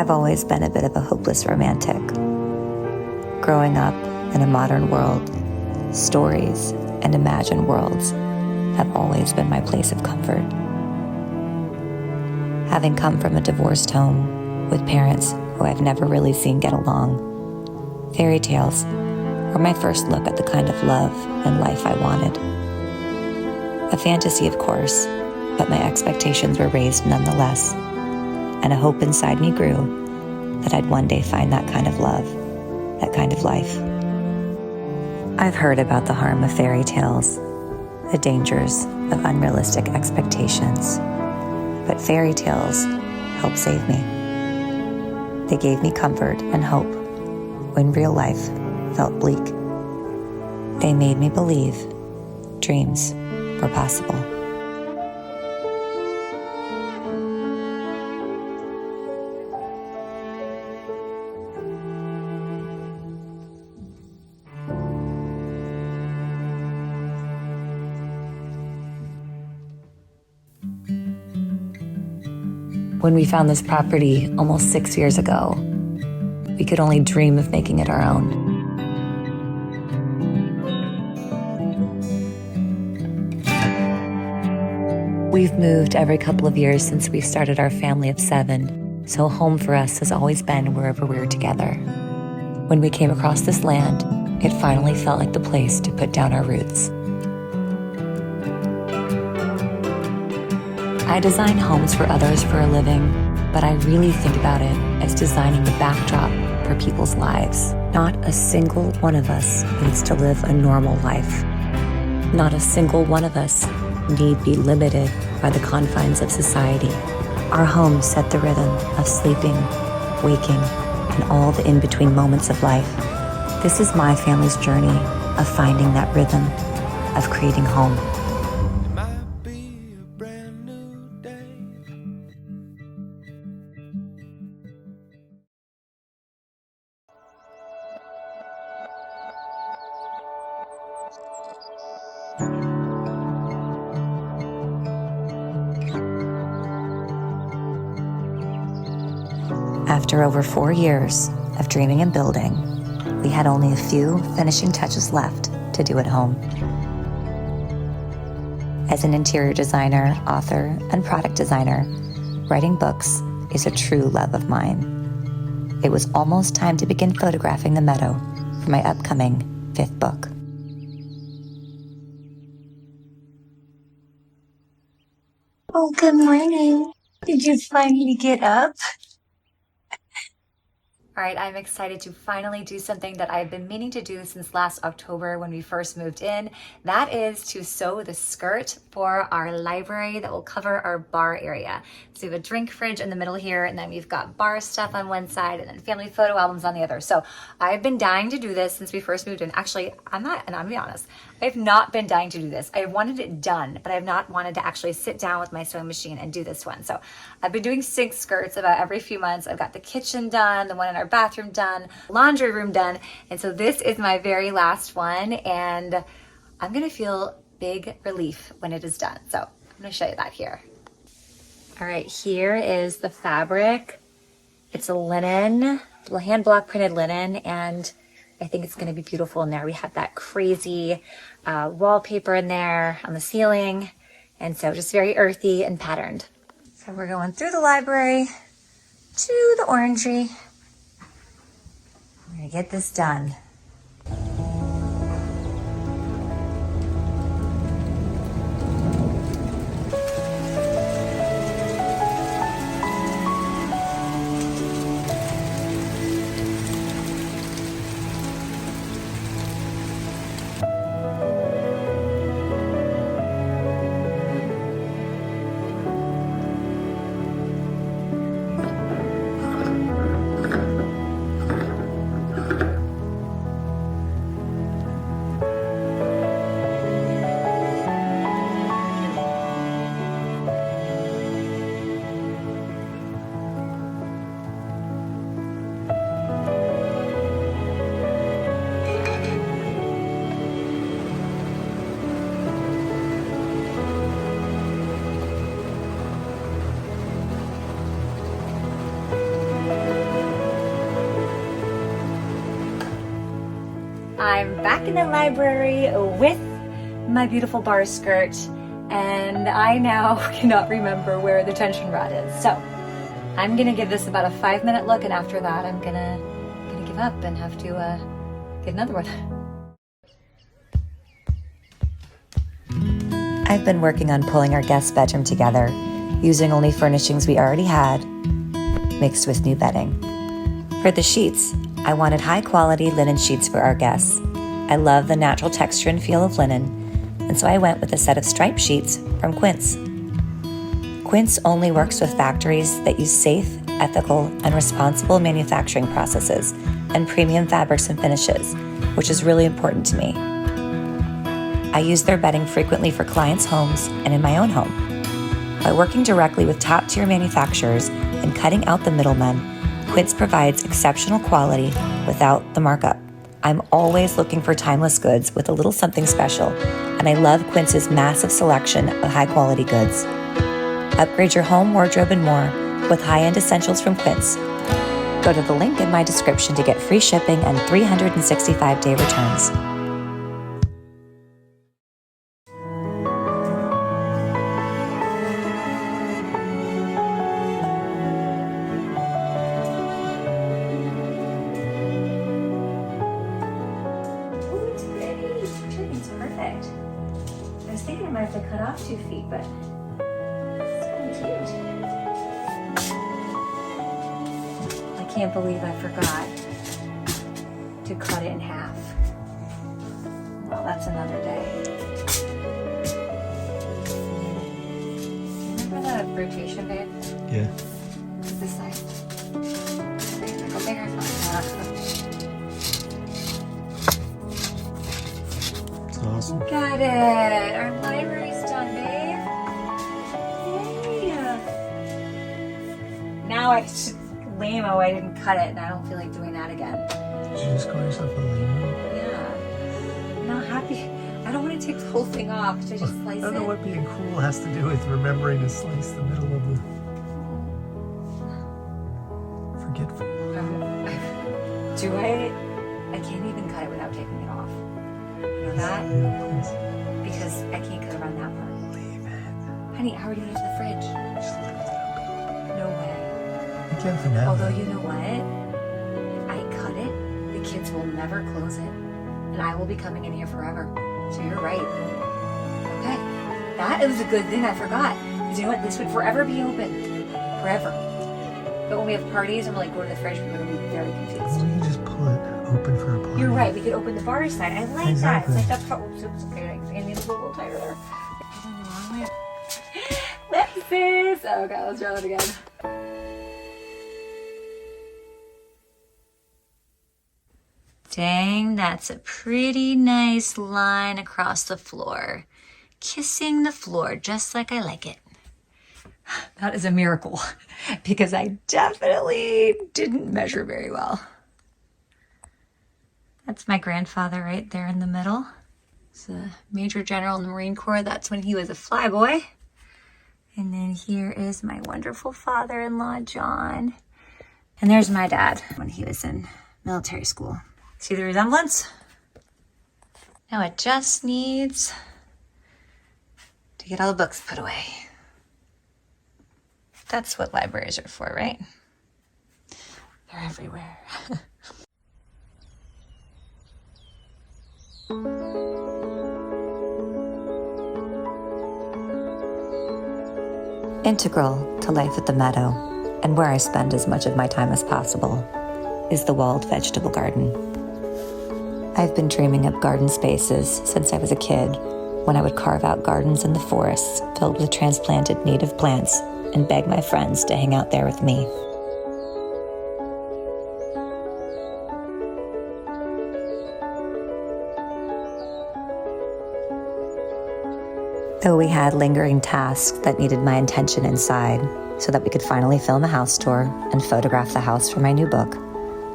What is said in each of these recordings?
I've always been a bit of a hopeless romantic. Growing up in a modern world, stories and imagined worlds have always been my place of comfort. Having come from a divorced home with parents who I've never really seen get along, fairy tales were my first look at the kind of love and life I wanted. A fantasy, of course, but my expectations were raised nonetheless, and a hope inside me grew that I'd one day find that kind of love, that kind of life. I've heard about the harm of fairy tales, the dangers of unrealistic expectations, but fairy tales helped save me. They gave me comfort and hope when real life felt bleak. They made me believe dreams were possible. When we found this property almost 6 years ago, we could only dream of making it our own. We've moved every couple of years since we started our family of 7, so home for us has always been wherever we're together. When we came across this land, it finally felt like the place to put down our roots. I design homes for others for a living, but I really think about it as designing the backdrop for people's lives. Not a single one of us needs to live a normal life. Not a single one of us need be limited by the confines of society. Our homes set the rhythm of sleeping, waking, and all the in-between moments of life. This is my family's journey of finding that rhythm, of creating home. After over 4 years of dreaming and building, we had only a few finishing touches left to do at home. As an interior designer, author, and product designer, writing books is a true love of mine. It was almost time to begin photographing the Meadow for my upcoming 5th book. Oh, good morning. Did you finally get up? All right, I'm excited to finally do something that I've been meaning to do since last October when we first moved in. That is to sew the skirt for our library that will cover our bar area. So we have a drink fridge in the middle here, and then we've got bar stuff on one side and then family photo albums on the other. So I've been dying to do this since we first moved in. Actually, I'm gonna be honest, I've not been dying to do this. I wanted it done, but I've not wanted to actually sit down with my sewing machine and do this one. So I've been doing sink skirts about every few months. I've got the kitchen done, the one in our bathroom done, laundry room done. And so this is my very last one, and I'm gonna feel big relief when it is done. So I'm gonna show you that here. All right, here is the fabric. It's a linen, hand block printed linen, and I think it's gonna be beautiful in there. We have that crazy wallpaper in there on the ceiling, and so just very earthy and patterned. So we're going through the library to the Orangery. We're gonna get this done. I'm back in the library with my beautiful bar skirt, and I now cannot remember where the tension rod is. So I'm gonna give this about a 5-minute look, and after that I'm gonna give up and have to get another one. I've been working on pulling our guest bedroom together, using only furnishings we already had, mixed with new bedding. For the sheets, I wanted high-quality linen sheets for our guests. I love the natural texture and feel of linen, and so I went with a set of striped sheets from Quince. Quince only works with factories that use safe, ethical, and responsible manufacturing processes and premium fabrics and finishes, which is really important to me. I use their bedding frequently for clients' homes and in my own home. By working directly with top-tier manufacturers and cutting out the middlemen, Quince provides exceptional quality without the markup. I'm always looking for timeless goods with a little something special, and I love Quince's massive selection of high-quality goods. Upgrade your home, wardrobe, and more with high-end essentials from Quince. Go to the link in my description to get free shipping and 365-day returns. I was thinking I might have to cut off 2 feet, but it's kind of cute. I can't believe I forgot to cut it in half. Well, that's another day. Remember the rotation, babe? Yeah. This side. Go bigger. Awesome. Got it. Our library's done, babe. Yay. Now I should lame-o I didn't cut it, and I don't feel like doing that again. Did you just call yourself a lame? Yeah. I'm not happy. I don't want to take the whole thing off. Should I just slice it? I don't know what being cool has to do with remembering to slice the middle of the... Forgetful. Do I? I can't even cut it without taking it off. You know that? Yeah, please. Because I can't cut around that part. Leave it. Honey, I already went to the fridge. Just lift it up. No way. You can for now. Although, you know what? If I cut it, the kids will never close it. And I will be coming in here forever. So you're right. Okay. That was a good thing I forgot. Because you know what? This would forever be open. Forever. But when we have parties and we're like, go to the fridge, people are going to be very confused. Well, you can just pull it open for a party. You're right. We could open the bar side. I like Exactly. that. It's like that. Oops, okay. I need to go a little tighter there. Alexis. Oh, okay. Let's try that again. Dang, that's a pretty nice line across the floor. Kissing the floor just like I like it. That is a miracle because I definitely didn't measure very well. That's my grandfather right there in the middle. He's a Major General in the Marine Corps. That's when he was a flyboy. And then here is my wonderful father-in-law, John. And there's my dad when he was in military school. See the resemblance? Now it just needs to get all the books put away. That's what libraries are for, right? They're everywhere. Integral to life at the Meadow, and where I spend as much of my time as possible, is the walled vegetable garden. I've been dreaming up garden spaces since I was a kid, when I would carve out gardens in the forests filled with transplanted native plants and beg my friends to hang out there with me. Though we had lingering tasks that needed my attention inside so that we could finally film a house tour and photograph the house for my new book,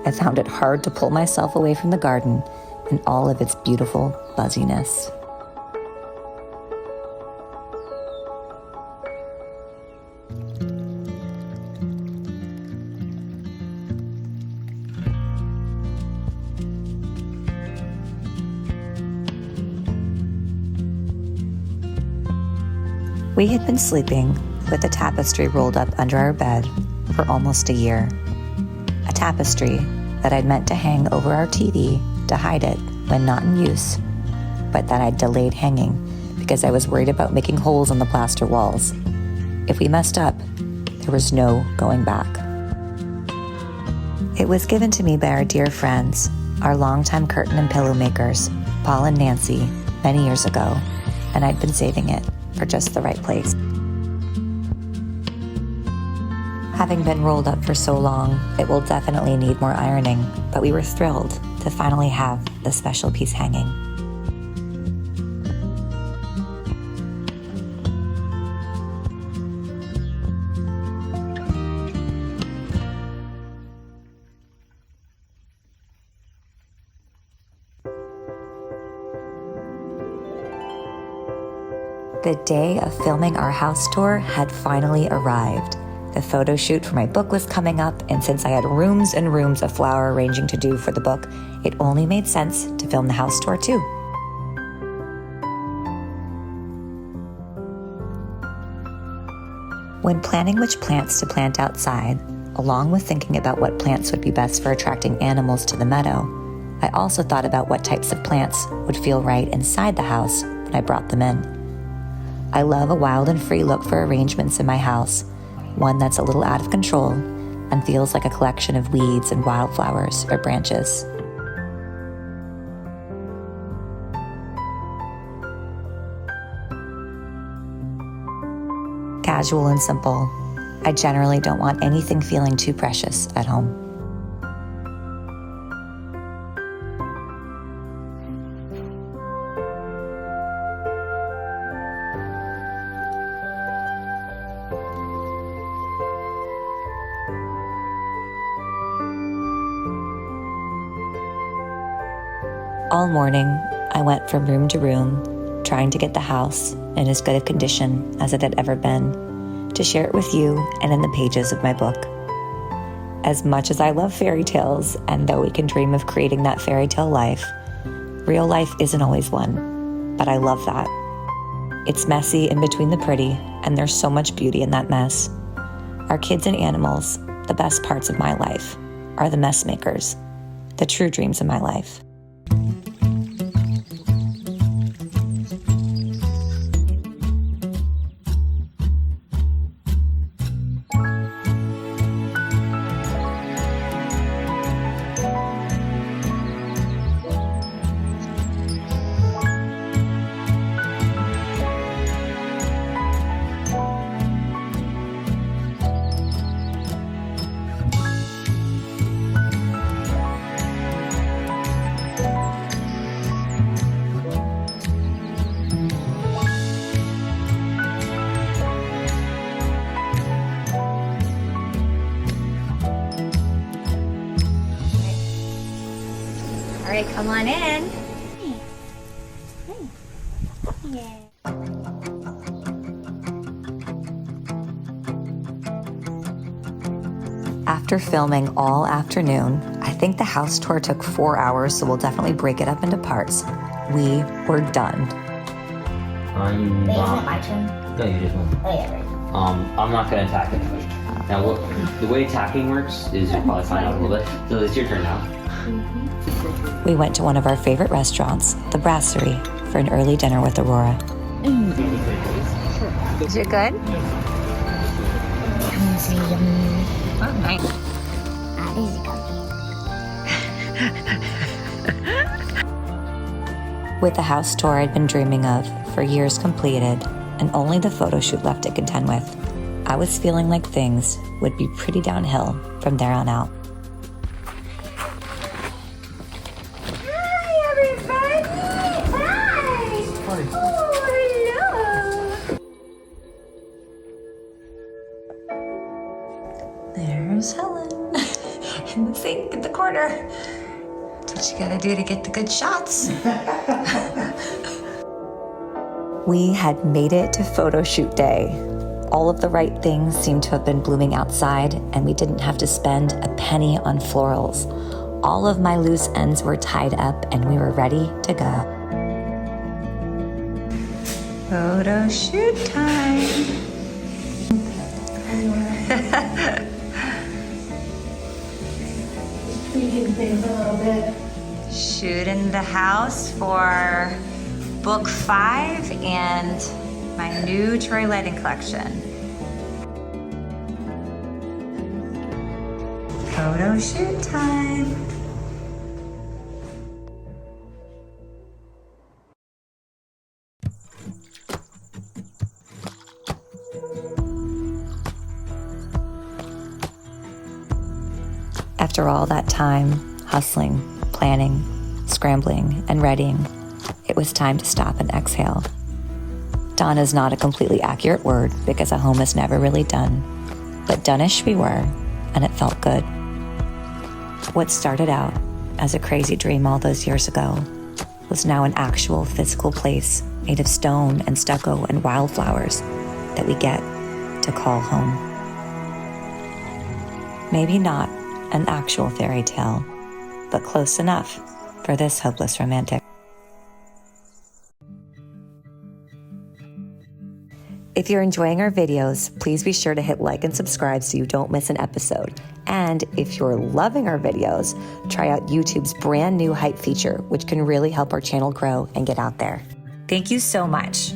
I found it hard to pull myself away from the garden and all of its beautiful buzziness. We had been sleeping with a tapestry rolled up under our bed for almost a year. A tapestry that I'd meant to hang over our TV to hide it when not in use, but that I'd delayed hanging because I was worried about making holes in the plaster walls. If we messed up, there was no going back. It was given to me by our dear friends, our longtime curtain and pillow makers, Paul and Nancy, many years ago, and I'd been saving it for just the right place. Having been rolled up for so long, it will definitely need more ironing, but we were thrilled to finally have the special piece hanging. The day of filming our house tour had finally arrived. The photo shoot for my book was coming up, and since I had rooms and rooms of flower arranging to do for the book, it only made sense to film the house tour too. When planning which plants to plant outside, along with thinking about what plants would be best for attracting animals to the meadow, I also thought about what types of plants would feel right inside the house when I brought them in. I love a wild and free look for arrangements in my house, one that's a little out of control and feels like a collection of weeds and wildflowers or branches. Casual and simple, I generally don't want anything feeling too precious at home. All morning, I went from room to room, trying to get the house in as good a condition as it had ever been, to share it with you and in the pages of my book. As much as I love fairy tales, and though we can dream of creating that fairy tale life, real life isn't always one, but I love that. It's messy in between the pretty, and there's so much beauty in that mess. Our kids and animals, the best parts of my life, are the mess makers, the true dreams of my life. All right, come on in. After filming all afternoon, I think the house tour took 4 hours, so we'll definitely break it up into parts. We were done. I'm Wait, is it not. my turn? No, you just won. Oh yeah, right. I'm not gonna attack anybody. Now, the way attacking works is you'll probably find out a little bit. So it's your turn now. We went to one of our favorite restaurants, the Brasserie, for an early dinner with Aurora. Is it good? Oh, nice. With the house tour I'd been dreaming of for years completed, and only the photo shoot left to contend with, I was feeling like things would be pretty downhill from there on out. Hi, everybody. Hi. Oh, hello. There's Helen in the sink in the corner. That's what you gotta do to get the good shots. We had made it to photo shoot day. All of the right things seemed to have been blooming outside, and we didn't have to spend a penny on florals. All of my loose ends were tied up, and we were ready to go. Photo shoot time. Tweaking things a little bit. Shooting the house for book 5 and my new Troy lighting collection. Photo shoot time. After all that time, hustling, planning, scrambling, and readying, it was time to stop and exhale. Done is not a completely accurate word because a home is never really done, but done-ish we were, and it felt good. What started out as a crazy dream all those years ago was now an actual physical place made of stone and stucco and wildflowers that we get to call home. Maybe not an actual fairy tale, but close enough for this hopeless romantic. If you're enjoying our videos, please be sure to hit like and subscribe so you don't miss an episode. And if you're loving our videos, try out YouTube's brand new hype feature, which can really help our channel grow and get out there. Thank you so much.